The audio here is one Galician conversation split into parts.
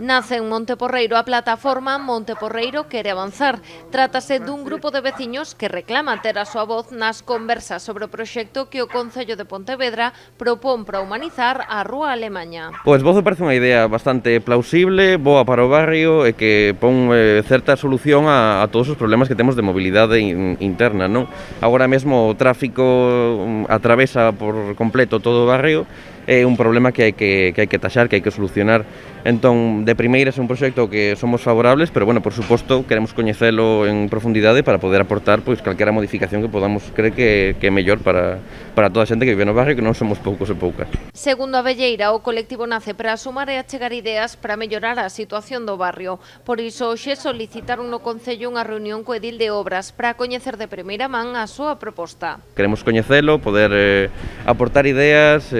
Nace en Monteporreiro a plataforma Monteporreiro Quere Avanzar. Trátase dun grupo de veciños que reclama ter a súa voz nas conversas sobre o proxecto que o Concello de Pontevedra propón para humanizar a Rúa Alemaña. Pois vozo parece unha idea bastante plausible, boa para o barrio e que pon certa solución a todos os problemas que temos de mobilidade interna, non? Agora mesmo o tráfico atravesa por completo todo o barrio, é un problema que hai que taxar, que hai que solucionar. Entón, de primeiras é un proxecto que somos favorables, pero, bueno, por suposto, queremos coñecelo en profundidade para poder aportar pois calquera modificación que podamos creer que é mellor para toda a xente que vive no barrio, que non somos poucos e poucas. Segundo a Velleira, o colectivo nace para sumar e achegar ideas para mellorar a situación do barrio. Por iso, hoxe solicitaron no Concello unha reunión co edil de obras para coñecer de primeira man a súa proposta. Queremos coñecelo, poder aportar ideas,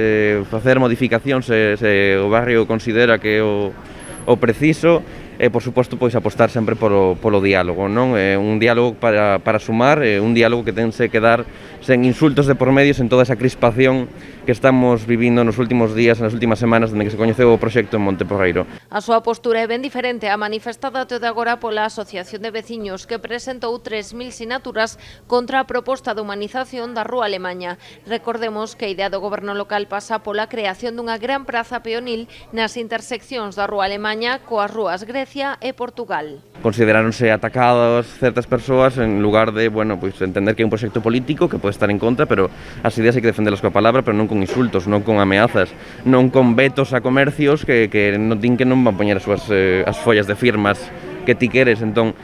facer modificacións se o barrio considera que é o preciso e, por suposto, pois apostar sempre polo diálogo, non? Un diálogo para sumar, un diálogo que tense que dar sen insultos de por medio, sen toda esa crispación que estamos vivindo nos últimos días, nas últimas semanas, dende que se coñeceu o proxecto en Monteporreiro. A súa postura é ben diferente á manifestada até de agora pola Asociación de Veciños, que presentou 3.000 sinaturas contra a proposta de humanización da Rúa Alemaña. Recordemos que a idea do goberno local pasa pola creación dunha gran praza peonil nas interseccións da Rúa Alemaña coas rúas Grecia e Portugal. Consideráronse atacadas certas persoas en lugar de, bueno, pois entender que é un proxecto político que pode estar en contra, pero as ideas hai que defendelas coa palabra, pero non con insultos, non con ameazas, non con vetos a comercios que non din que non van poñer as follas de firmas que ti queres. Entón,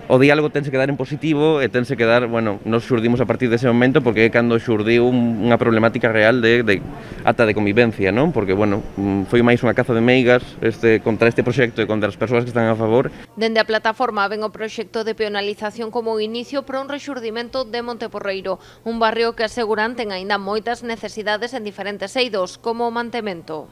o diálogo tense que dar en positivo e tense que dar, bueno, nos xurdimos a partir dese momento porque é cando xurdiu unha problemática real ata de convivencia, non? Porque, bueno, foi máis unha caza de meigas contra este proxecto e contra as persoas que están a favor. Dende a plataforma ven o proxecto de peonalización como inicio para un rexurdimento de Monteporreiro, un barrio que aseguran ten aínda moitas necesidades en diferentes eidos, como o mantemento.